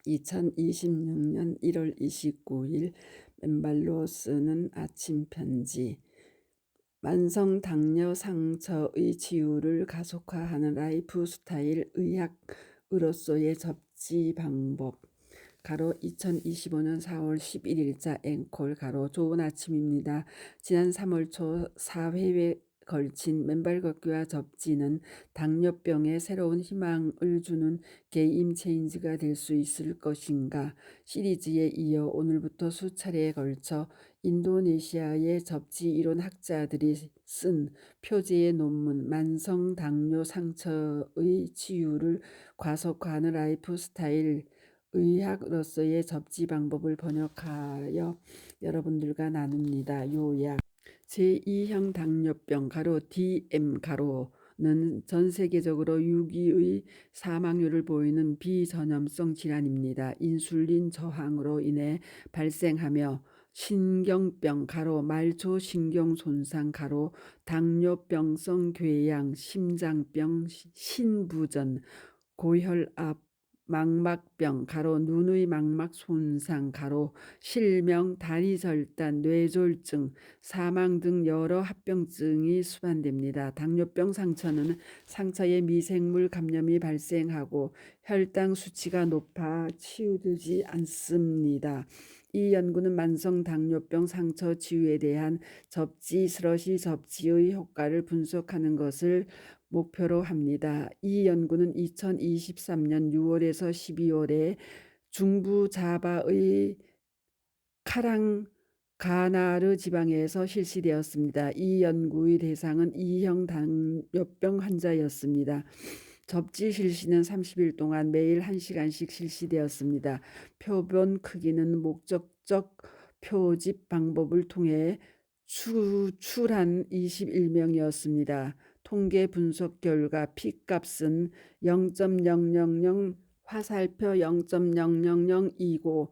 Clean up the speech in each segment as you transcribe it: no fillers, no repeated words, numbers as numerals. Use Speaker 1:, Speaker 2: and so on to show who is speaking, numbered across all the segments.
Speaker 1: 2026년 1월 29일 맨발로 쓰는 아침 편지. 만성 당뇨 상처의 치유를 가속화하는 라이프 스타일 의학으로서의 접지 방법. 가로 2025년 4월 11일자 앵콜 가로 좋은 아침입니다. 지난 3월 초 4회에 걸친 맨발 걷기와 접지는 당뇨병에 새로운 희망을 주는 게임 체인지가 될 수 있을 것인가 시리즈에 이어 오늘부터 수차례에 걸쳐 인도네시아의 접지 이론 학자들이 쓴 표제의 논문 만성 당뇨 상처의 치유를 가속화하는 라이프 스타일 의학으로서의 접지 방법을 번역하여 여러분들과 나눕니다. 요약. 제2형 당뇨병 가로 DM 가로는 전 세계적으로 유기의 사망률을 보이는 비전염성 질환입니다. 인슐린 저항으로 인해 발생하며 신경병 가로 말초 신경 손상 가로 당뇨병성 궤양 심장병 신부전 고혈압 망막병 가로 눈의 망막 손상 가로 실명 다리 절단 뇌졸중 사망 등 여러 합병증이 수반됩니다. 당뇨병 상처는 상처에 미생물 감염이 발생하고 혈당 수치가 높아 치유되지 않습니다. 이 연구는 만성 당뇨병 상처 치유에 대한 접지 슬러시 접지의 효과를 분석하는 것을 목표로 합니다. 이 연구는 2023년 6월에서 12월에 중부 자바의 카랑가나르 지방에서 실시되었습니다. 이 연구의 대상은 2형 당뇨병 환자였습니다. 접지 실시는 30일 동안 매일 1시간씩 실시되었습니다. 표본 크기는 목적적 표집 방법을 통해 추출한 21명이었습니다. 통계 분석 결과 P값은 0.000 화살표 0.000이고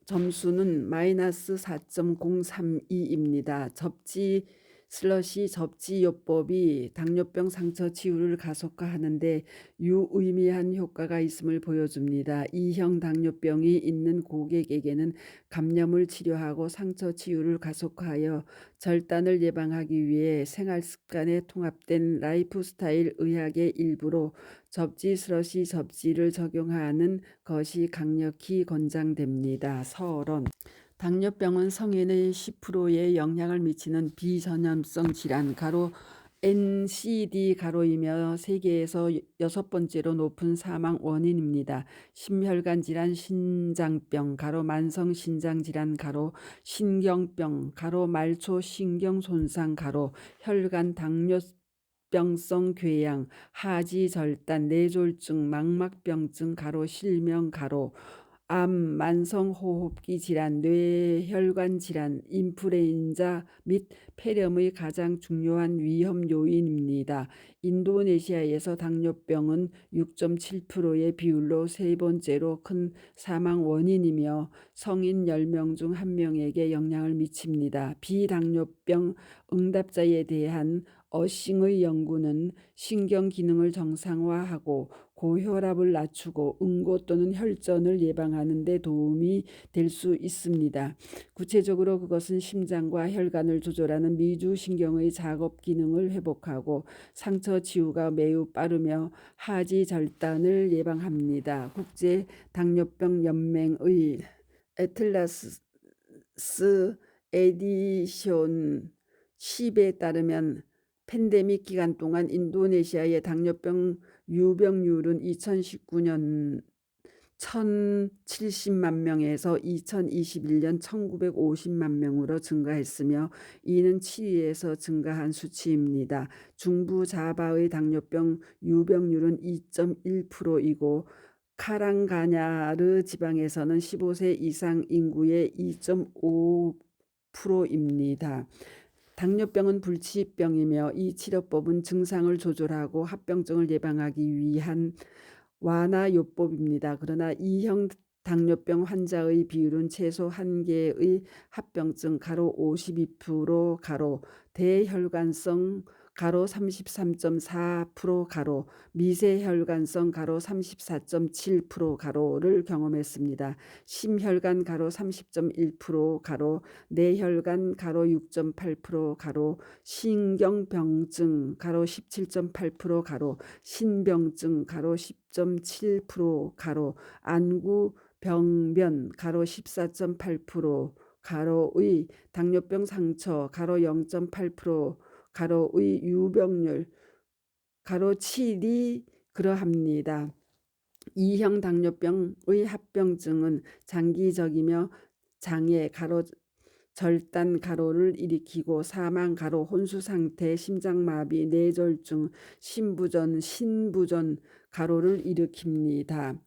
Speaker 1: 점수는 마이너스 4.032입니다. 접지 슬러시 접지요법이 당뇨병 상처 치유를 가속화하는데 유의미한 효과가 있음을 보여줍니다. 2형 당뇨병이 있는 고객에게는 감염을 치료하고 상처 치유를 가속화하여 절단을 예방하기 위해 생활습관에 통합된 라이프 스타일 의학의 일부로 접지 슬러시 접지를 적용하는 것이 강력히 권장됩니다. 서론. 당뇨병은 성인의 10%에 영향을 미치는 비전염성 질환 가로 NCD 가로이며 세계에서 6번째로 높은 사망 원인입니다. 심혈관 질환 신장병 가로 만성 신장 질환 가로 신경병 가로 말초 신경 손상 가로 혈관 당뇨병성 궤양 하지 절단 뇌졸중 망막병증 가로 실명 가로 암, 만성호흡기 질환, 뇌혈관 질환, 인플루엔자 및 폐렴의 가장 중요한 위험 요인입니다. 인도네시아에서 당뇨병은 6.7%의 비율로 세 번째로 큰 사망 원인이며 성인 10명 중 1명에게 영향을 미칩니다. 비당뇨병 응답자에 대한 어싱의 연구는 신경 기능을 정상화하고 고혈압을 낮추고 응고 또는 혈전을 예방하는 데 도움이 될 수 있습니다. 구체적으로 그것은 심장과 혈관을 조절하는 미주신경의 작업 기능을 회복하고 상처 치유가 매우 빠르며 하지 절단을 예방합니다. 국제 당뇨병 연맹의 애틀라스 에디션 10에 따르면 팬데믹 기간 동안 인도네시아의 당뇨병 유병률은 2019년 1,070만 명에서 2021년 1,950만 명으로 증가했으며 이는 치리에서 증가한 수치입니다. 중부 자바의 당뇨병 유병률은 2.1%이고 카랑가냐르 지방에서는 15세 이상 인구의 2.5%입니다. 당뇨병은 불치병이며 이 치료법은 증상을 조절하고 합병증을 예방하기 위한 완화요법입니다. 그러나 2형 당뇨병 환자의 비율은 최소 1개의 합병증 가로 52% 가로 대혈관성 가로 33.4% 가로, 미세혈관성 가로 34.7% 가로를 경험했습니다. 심혈관 가로 30.1% 가로, 뇌혈관 가로 6.8% 가로, 신경병증 가로 17.8% 가로, 신병증 가로 10.7% 가로, 안구 병변 가로 14.8% 가로의 당뇨병 상처 가로 0.8% 가로의 유병률 가로 7이 그러합니다. 2형 당뇨병의 합병증은 장기적이며 장애 가로 절단 가로를 일으키고 사망 가로 혼수상태, 심장마비, 뇌졸중, 신부전 가로를 일으킵니다.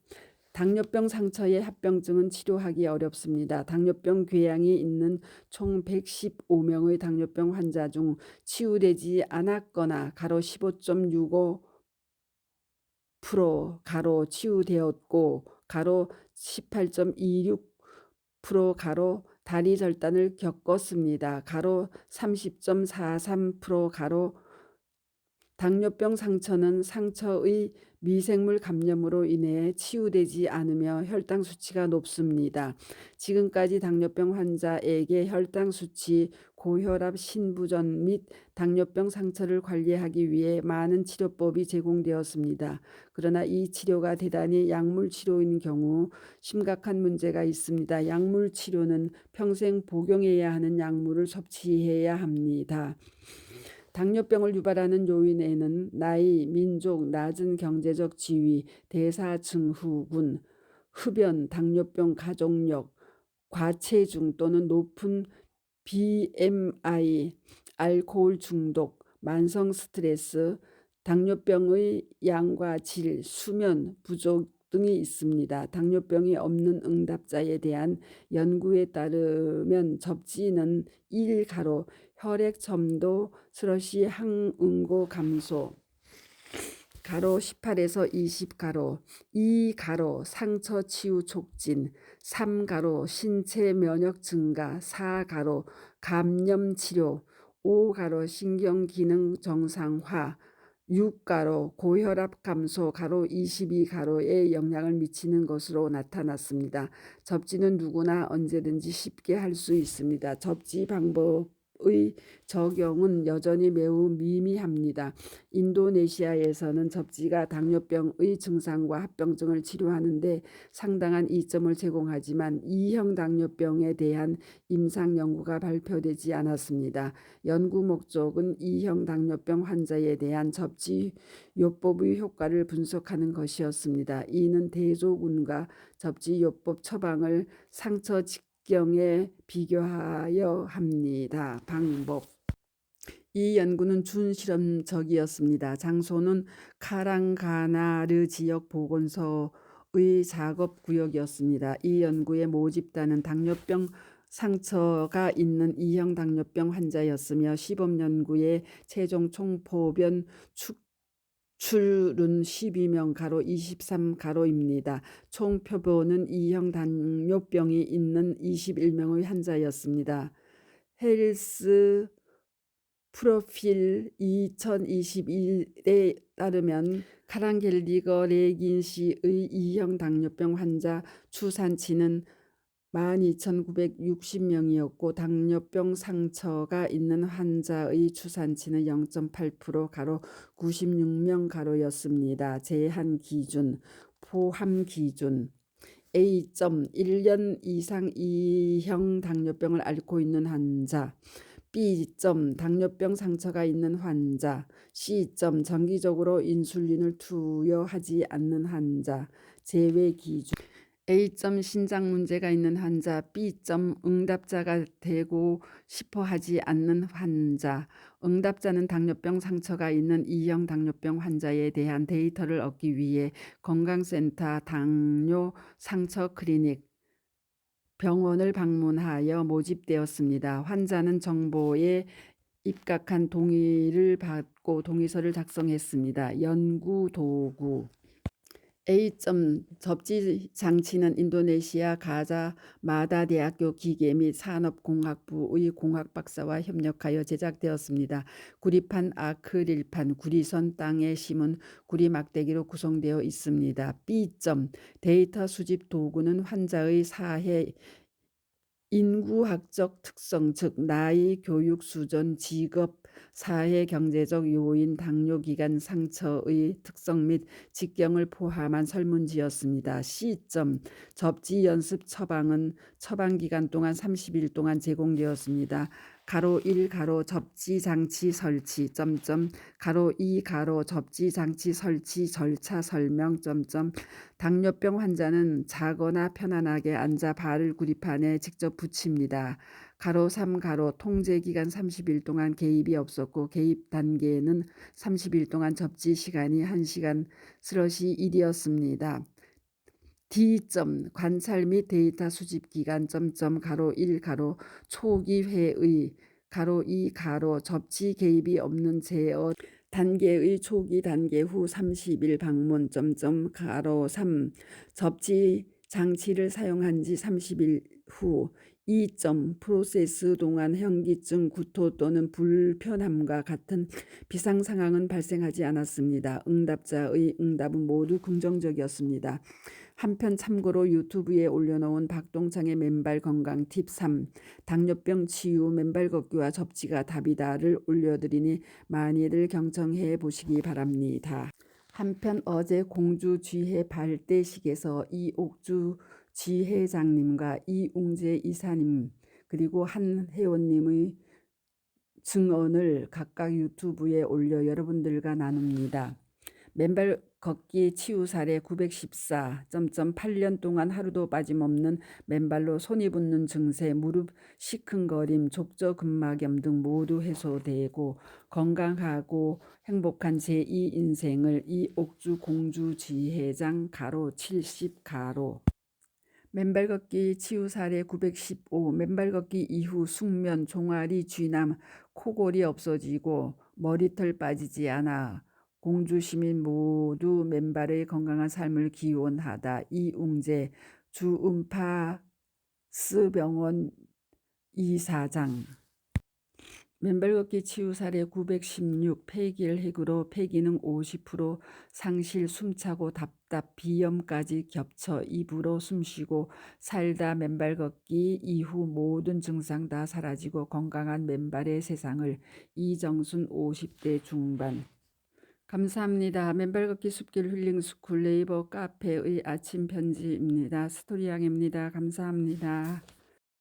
Speaker 1: 당뇨병 상처의 합병증은 치료하기 어렵습니다. 당뇨병 궤양이 있는 총 115명의 당뇨병 환자 중 치유되지 않았거나 가로 15.65% 가로 치유되었고 가로 18.26% 가로 다리 절단을 겪었습니다. 가로 30.43% 가로 당뇨병 상처는 상처의 미생물 감염으로 인해 치유되지 않으며 혈당 수치가 높습니다. 지금까지 당뇨병 환자에게 혈당 수치, 고혈압, 신부전 및 당뇨병 상처를 관리하기 위해 많은 치료법이 제공되었습니다. 그러나 이 치료가 대단히 약물 치료인 경우 심각한 문제가 있습니다. 약물 치료는 평생 복용해야 하는 약물을 섭취해야 합니다. 당뇨병을 유발하는 요인에는 나이, 민족, 낮은 경제적 지위, 대사증후군, 흡연, 당뇨병 가족력, 과체중 또는 높은 BMI, 알코올 중독, 만성 스트레스, 당뇨병의 양과 질, 수면 부족 등이 있습니다. 당뇨병이 없는 응답자에 대한 연구에 따르면 접지는 1 가로, 혈액 점도 스러시 항응고 감소 가로 18에서 20 가로, 2 가로 상처 치유 촉진, 3 가로 신체 면역 증가, 4 가로 감염 치료, 5 가로 신경 기능 정상화, 6 가로 고혈압 감소 가로 22 가로에 영향을 미치는 것으로 나타났습니다. 접지는 누구나 언제든지 쉽게 할 수 있습니다. 접지 방법의 적용은 여전히 매우 미미합니다. 인도네시아에서는 접지가 당뇨병의 증상과 합병증을 치료하는 데 상당한 이점을 제공하지만 2형 당뇨병에 대한 임상 연구가 발표되지 않았습니다. 연구 목적은 2형 당뇨병 환자에 대한 접지요법의 효과를 분석하는 것이었습니다. 이는 대조군과 접지요법 처방을 상처 직경에 비교하여 합니다. 방법: 이 연구는 준실험적이었습니다. 장소는 카랑가나르 지역 보건소의 작업구역이었습니다. 이 연구에 모집단은 당뇨병 상처가 있는 2형 당뇨병 환자였으며 시범연구의 최종 총포변 축출은 12명 가로 23 가로입니다. 총 표본은 2형 당뇨병이 있는 21명의 환자였습니다. 헬스 프로필 2021에 따르면 카랑겔리거 레긴시의 2형 당뇨병 환자 추산치는 12,960명이었고 당뇨병 상처가 있는 환자의 추산치는 0.8% 가로 96명 가로였습니다. 제한 기준, 포함 기준 A. 1년 이상 2형 당뇨병을 앓고 있는 환자, B. 당뇨병 상처가 있는 환자, C. 정기적으로 인슐린을 투여하지 않는 환자. 제외 기준: A. 신장 문제가 있는 환자, B. 응답자가 되고 싶어 하지 않는 환자. 응답자는 당뇨병 상처가 있는 2형 당뇨병 환자에 대한 데이터를 얻기 위해 건강센터, 당뇨 상처 클리닉, 병원을 방문하여 모집되었습니다. 환자는 정보에 입각한 동의를 받고 동의서를 작성했습니다. 연구 도구: A점 접지 장치는 인도네시아 가자마다 대학교 기계 및 산업공학부의 공학 박사와 협력하여 제작되었습니다. 구리판, 아크릴판, 구리선, 땅에 심은 구리 막대기로 구성되어 있습니다. B점 데이터 수집 도구는 환자의 사회 인구학적 특성 즉 나이, 교육 수준, 직업, 사회 경제적 요인, 당뇨기간 상처의 특성 및 직경을 포함한 설문지였습니다. C점 접지 연습 처방은 처방 기간 동안 30일 동안 제공되었습니다. 가로 1 가로 접지 장치 설치 점점 가로 2 가로 접지 장치 설치 절차 설명 점점 당뇨병 환자는 자거나 편안하게 앉아 발을 구리판에 직접 붙입니다. 가로 3 가로 통제 기간 30일 동안 개입이 없었고 개입 단계는 30일 동안 접지 시간이 1시간 슬롯이 1이었습니다. D점 관찰 및 데이터 수집 기간 점점 가로 1 가로 초기 회의 가로 2 가로 접지 개입이 없는 제어 단계의 초기 단계 후 30일 방문 점점 가로 3 접지 장치를 사용한 지 30일 후 2점 프로세스 동안 현기증, 구토 또는 불편함과 같은 비상 상황은 발생하지 않았습니다. 응답자의 응답은 모두 긍정적이었습니다. 한편 참고로 유튜브에 올려놓은 박동창의 맨발 건강 팁 3 당뇨병 치유 맨발 걷기와 접지가 답이다를 올려드리니 많이들 경청해 보시기 바랍니다. 한편 어제 공주 쥐해 발대식에서 이옥주 지회장님과 이웅재 이사님 그리고 한 회원님의 증언을 각각 유튜브에 올려 여러분들과 나눕니다. 맨발 걷기 치유 사례 914. 8년 동안 하루도 빠짐없는 맨발로 손이 붓는 증세, 무릎 시큰거림, 족저근막염 등 모두 해소되고 건강하고 행복한 제2 인생을 이옥주 공주 지회장 가로 70 가로 맨발 걷기 치유 사례 915. 맨발 걷기 이후 숙면, 종아리, 쥐남, 코골이 없어지고 머리털 빠지지 않아 공주 시민 모두 맨발의 건강한 삶을 기원하다. 이웅재 주음파스 병원 이사장. 맨발 걷기 치유 사례 916. 폐기를 핵으로 폐기능 50% 상실, 숨차고 답답, 비염까지 겹쳐 입으로 숨쉬고 살다 맨발 걷기 이후 모든 증상 다 사라지고 건강한 맨발의 세상을. 이정순 50대 중반. 감사합니다. 맨발 걷기 숲길 힐링 스쿨 네이버 카페의 아침 편지입니다. 스토리양입니다. 감사합니다.